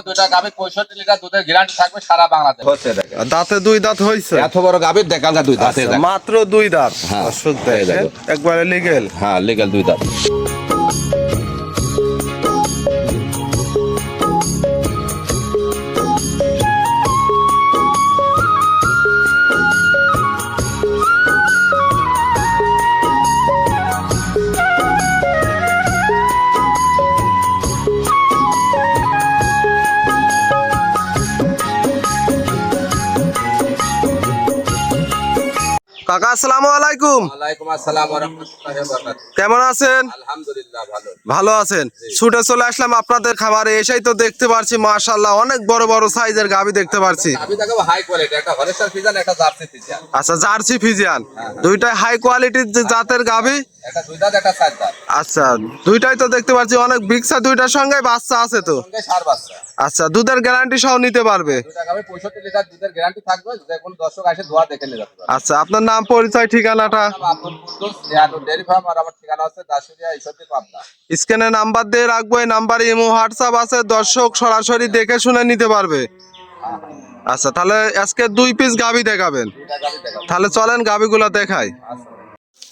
দুইটা গাভী 65 লিটার দুধের গ্যারান্টি থাকবে সারা বাংলাদেশ। হচ্ছে দেখেন দাঁতে দুই দাঁত হইছে, এত বড় গাভীর দেখা যায় দুই দাঁতে। মাত্র দুই দাঁত। হ্যাঁ, দর্শক এই দেখেন দেখো। একবারে লিগেল। হ্যাঁ, লিগ্যাল দুই দাঁত। কাকা আসসালামু আলাইকুম। ওয়ালাইকুম আসসালাম ওয়া রাহমাতুল্লাহি ওয়া বারাকাতুহু। কেমন আছেন? আলহামদুলিল্লাহ ভালো। ভালো আছেন? ছুটে চলে আসলাম আপনাদের খামারে, এসেই তো দেখতে পারছি মাশাআল্লাহ অনেক বড় বড় সাইজের গাভী দেখতে পারছি। গাভী দেখাবো হাই কোয়ালিটি, একটা হলস্টার ফিজিয়ান, একটা জার্সি ফিজিয়ান। আচ্ছা, জার্সি ফিজিয়ান, দুইটাই হাই কোয়ালিটির জাতের গাভী। একটা দুই দাঁত, একটা চার দাঁত। আচ্ছা, দুইটাই তো দেখতে পাচ্ছি অনেক বিগসা, দুইটার সঙ্গে বাচ্চা আছে তো। সঙ্গে সার বাচ্চা। আচ্ছা, দুধের গ্যারান্টি সহ নিতে পারবে। দুইটা গাভী 65 লিটার দুধের গ্যারান্টি থাকবে, যে কোনো দর্শক আসে দোয়া দেখে নিয়ে যেতে পারবে। আচ্ছা, আপনার নাম পরিচয় ঠিকানাটা? আব্দুল কুদ্দুস, রিয়াদু ডেইরি ফার্ম, আর আমার ঠিকানা হচ্ছে দাসুরিয়া ঈশ্বরদী পাবনা। স্ক্রিনে নাম্বার দিয়ে রাখবো, এই নাম্বারে ইমো হোয়াটসঅ্যাপ আছে, দর্শক সরাসরি দেখে শুনে নিতে পারবে। আচ্ছা, তাহলে আজকে 2 পিস গাভী দেখাবেন, দুইটা গাভী দেখাবো। তাহলে চলেন গাভীগুলো দেখাই। আচ্ছা।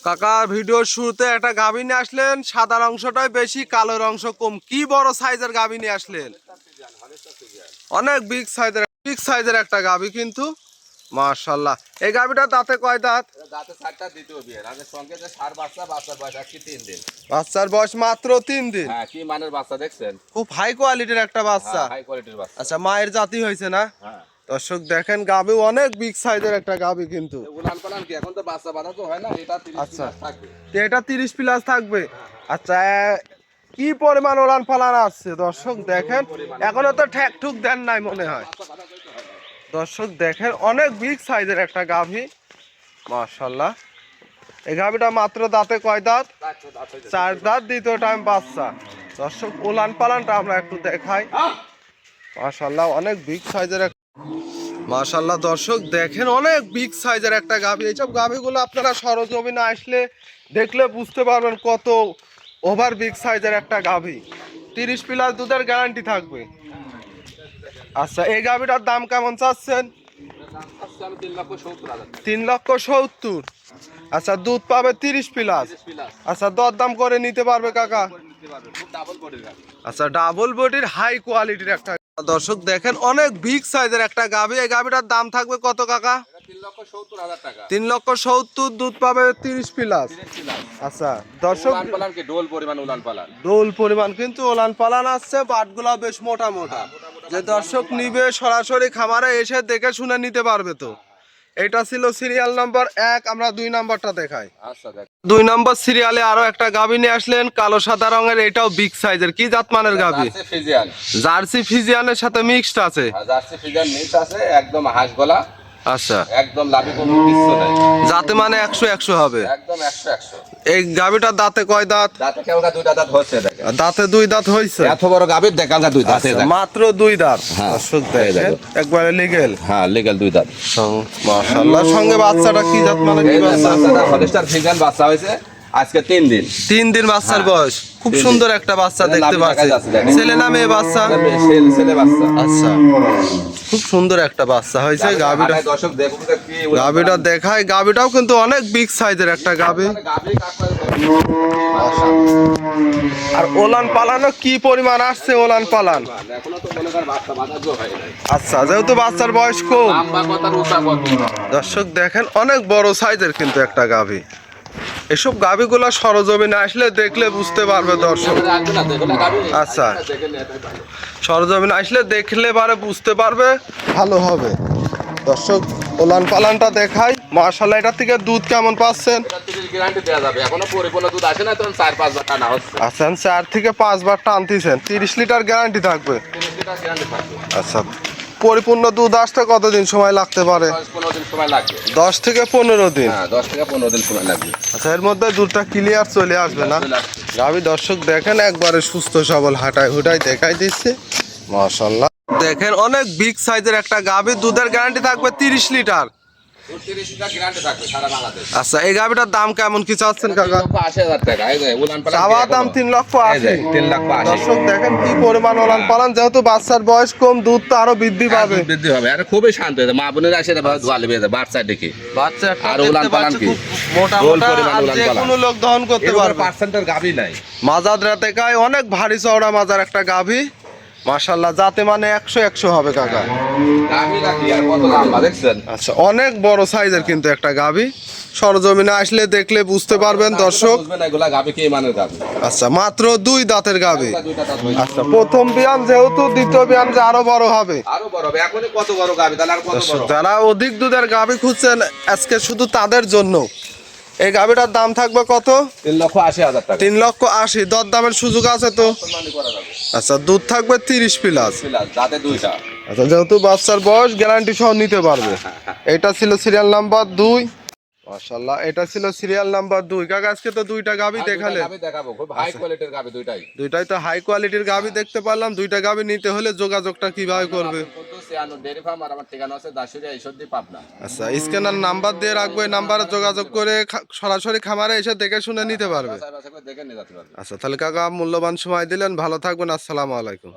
কাকা, ভিডিওর শুরুতে একটা গাভী নিয়ে আসলেন, সাদা অংশটাই বেশি, কালোর অংশ কম। কি বড় সাইজের গাভী নিয়ে আসলেন! অনেক বিগ সাইজের একটা গাভী কিন্তু মাশাআল্লাহ। এই গাভীটা দাঁতে কয় দাঁত? দাঁতে চারটা, দ্বিতীয় বিয়ে। রাজের সঙ্গে যে সার বাচ্চা, বাচ্চার বয়স আজকে 3 দিন। বাচ্চার বয়স মাত্র 3 দিন। হ্যাঁ, কি মানের বাচ্চা দেখছেন? খুব হাই কোয়ালিটির একটা বাচ্চা। হাই কোয়ালিটির বাচ্চা। আচ্ছা, মায়ের জাতি হয়েছে না? হ্যাঁ। দর্শক দেখেন, গাভী অনেক বিগ সাইজের একটা গাভী কিন্তু। উলান পালান কি এখন তো বাচ্চা বাঁধা তো হয় না, এটা 30 আচ্ছা। প্লাস থাকবে। তো এটা 30 প্লাস থাকবে। আচ্ছা, কি পরিমাণ ওলান পালান আসছে দর্শক দেখেন, এখনো তো ঠেক ঠুক দেন নাই মনে হয়। দর্শক দেখেন, অনেক বিগ সাইজের একটা গাভী মাশাআল্লাহ। এই গাভীটা মাত্র দাঁতে কয় দাঁত? 4 দাঁত, দ্বিতীয় টাইম বাচ্চা। দর্শক ওলান পালানটা আমরা একটু দেখাই। মাশাআল্লাহ, অনেক বিগ সাইজের মাশাআল্লাহ। দর্শক দেখেন, অনেক বিগ সাইজের একটা গাভী। এইসব গাভীগুলো আপনারা সরজমিনে আসলে দেখলে বুঝতে পারবেন কত ওভার বিগ সাইজের একটা গাভী। 30 প্লাস দুধের গ্যারান্টি থাকবে। আচ্ছা, এই গাভীটার দাম কেমন চাচ্ছেন? 3,70,000। আচ্ছা, দুধ পাবে 30 প্লাস। আচ্ছা, দরদাম করে নিতে পারবে কাকা? আচ্ছা, ডাবল বডির হাই কোয়ালিটির একটা। দর্শক দেখেন, অনেক বিগ সাইজের একটা গাভী। এই গাভীটার দাম থাকবে কত কাকা? 3,70,000 টাকা। 3,70,000, দুধ পাবে 30 প্লাস। আচ্ছা দর্শক, উলান পালান কি ডোল পরিমাণ উলান পালান। দোল পরিমাণ কিন্তু ওলান পালান আসছে, বাটগুলা বেশ মোটা মোটা। যে দর্শক নিবে সরাসরি খামারে এসে দেখে শুনে নিতে পারবে তো। এটা ছিল সিরিয়াল নাম্বার 1, আমরা 2 নাম্বারটা দেখাই। আচ্ছা দেখ। 2 নম্বর সিরিয়ালে আরো একটা গাভী নিয়ে আসলেন, কালো সাদা রঙের, এটাও বিগ সাইজের। কি জাত মানের গাভী? Jersey Friesian. জার্সি ফিজিয়ানের সাথে মিক্সড আছে। জার্সি ফিজিয়ান মিক্স আছে, একদম হাঁস গলা, আচ্ছা, একদম লাভি কোনো কিছু নাই। যাতে মানে 100 হবে। একদম 100। এই গাভীটার দাঁতে কয় দাঁত? দাঁতে কেউ দুইটা দাঁত হচ্ছে দেখেন। দাঁতে 2 দাঁত হইছে। এত বড় গাভীর দেখা যায় দুই দাঁতে। আচ্ছা, মাত্র 2 দাঁত। হ্যাঁ, দর্শক এই দেখেন, দেখো। একবারে লিগেল। হ্যাঁ, লিগ্যাল দুই দাঁত। মাশাআল্লাহ, সঙ্গে বাচ্চাটা কি জাত মানে কি বাচ্চা? বাচ্চাটা হলস্টার ফিজিয়ান বাচ্চা হয়েছে আজকে 3 দিন। 3 দিন বাচ্চার বয়স। খুব 3 দিন। সুন্দর একটা বাচ্চা দেখতে পাচ্ছি। ছেলে না মেয়ে বাচ্চা? ছেলে বাচ্চা। আচ্ছা, খুব সুন্দর একটা বাচ্চা হয়েছে গাভীটা। দর্শক দেখুন কি গাভীটা দেখায়, গাভীটাও কিন্তু অনেক বিগ সাইজের একটা গাভী। গাভী কাকড়া। আর ওলান পালানো কি পরিমাণ আসছে ওলান পালান। এখনো তো মনে কর বাচ্চা বাঁধা হয় নাই। আচ্ছা, যেহেতু বাচ্চার বয়স কম। লম্বা কথা রুচা কত। দর্শক দেখেন, অনেক বড় সাইজের কিন্তু একটা গাভী। এসব গাভীগুলো সরজমিনে আসলে দেখলে বুঝতে পারবে দর্শক। আচ্ছা, সরজমিনে আসলে দেখলে পারে বুঝতে পারবে, ভালো হবে। দর্শক ওলান পালানটা দেখাই। মাশাআল্লাহ, এটা থেকে দুধ কেমন পাচ্ছেন? গ্যারান্টি দেওয়া যাবে, এখনো পরিপূর্ণ দুধ আসে না, তখন 4-5 বার টানা হচ্ছে। আচ্ছা, 4 থেকে 5 বার টানতেছেন, 30 লিটার গ্যারান্টি থাকবে। 30 লিটার গ্যারান্টি থাকবে। আচ্ছা, পরিপূর্ণ দুধ আসতে কতদিন সময় লাগতে পারে? 10-15 দিন সময় লাগবে। 10 থেকে 15 দিন। হ্যাঁ, 10 থেকে 15 দিন সময় লাগবে। আচ্ছা, এর মধ্যে দুধটা ক্লিয়ার চলে আসবে না? গাভী দর্শক দেখেন, একবারে সুস্থ সবল, হাঁটায় হুটায় দেখাই দিচ্ছে। মাশাআল্লাহ, দেখেন অনেক বিগ সাইজের একটা গাভী, দুধের গ্যারান্টি থাকবে 30 লিটার। 30 লিটার গ্যারান্টি থাকবে সারা বাংলাদেশ। আচ্ছা এই গাভিটার দাম কেমন কি চাচ্ছেন কাকা? 3,80,000 টাকা। এই যে উলান পালান চাওয়া দিয়ে দাম কোনো- 3,80,000। 3,80,000 দর্শক দেখেন কি পরিমাণ ওলান পালান, যেহেতু বাচ্চার বয়স কম, দুধ তো আরো বৃদ্ধি পাবে। বৃদ্ধি হবে আর খুবই শান্ত হয়ে যায়। মা বোনেরা এসে ধোয়া লেবে যায় বাচ্চা দেখে। বাচ্চা আর উলান পালান কি? মোটা গোল মোটা, পরিমাণ আর উলান যে পালান। কোনো লোক দহন করতে পারবে। পার্সেন্টের গাভী নাই। মাজাদ রাতে গায়ে অনেক ভারী চওড়া মাজার একটা গাভী, মাশাআল্লাহ, যাতে মানে 100 হবে কাকা। গাভী নাকি আর কত লম্বা দেখছেন? আচ্ছা অনেক বড় সাইজের কিন্তু একটা গাভী, সরজমিনে আসলে দেখলে বুঝতে পারবেন দর্শক। বুঝবেন না এগুলা গাভী কি মানের গাভী। আচ্ছা মাত্র 2 দাঁতের গাভী। দুইটা দাঁত হয়েছে। আচ্ছা প্রথম বিয়ান যেহেতু, দ্বিতীয় বিয়ান যে আরো বড় হবে। আরো বড় হবে। এখনই কত বড় গাভী, তাহলে আর কত দর্শক বড়। যারা অধিক দুধের গাভী খুঁজছেন আজকে শুধু তাদের জন্য এই গাভীটার দাম থাকবে কত? 3,80,000 টাকা। 3,80,000। দরদামের সুযোগ আছে তো? সম্মানী করা যাবে। আচ্ছা দুধ থাকবে 30 প্লাস। প্লাস দাঁতে দুইটা। আচ্ছা যেহেতু বাচ্চার বয়স গ্যারান্টি সহ নিতে পারবে। এটা ছিল সিরিয়াল নাম্বার 2। মাশাআল্লাহ এটা ছিল সিরিয়াল নাম্বার 2। কাকা আজকে তো দুইটা গাভী দেখালে, গাভী দেখাবো, খুব হাই কোয়ালিটির গাভী দুইটাই। দুইটাই তো হাই কোয়ালিটির গাভী দেখতে পারলাম। দুইটা গাভী নিতে হলে যোগাযোগটা কিভাবে করবে? ডেয়ারি ফার্ম আর আমার ঠিকানা আছে দাসুরিয়া ঈশ্বরদী পাবনা। আচ্ছা স্ক্যানার নাম্বার দিয়ে রাখবো, এই নাম্বারে যোগাযোগ করে সরাসরি খামারে এসে দেখে শুনে নিতে পারবে। বাসায় বাসায় করে দেখে নিয়ে যেতে পারবে। আচ্ছা তাহলে কাকা মূল্যবান সময় দিলেন, ভালো থাকবেন, আসসালামু আলাইকুম।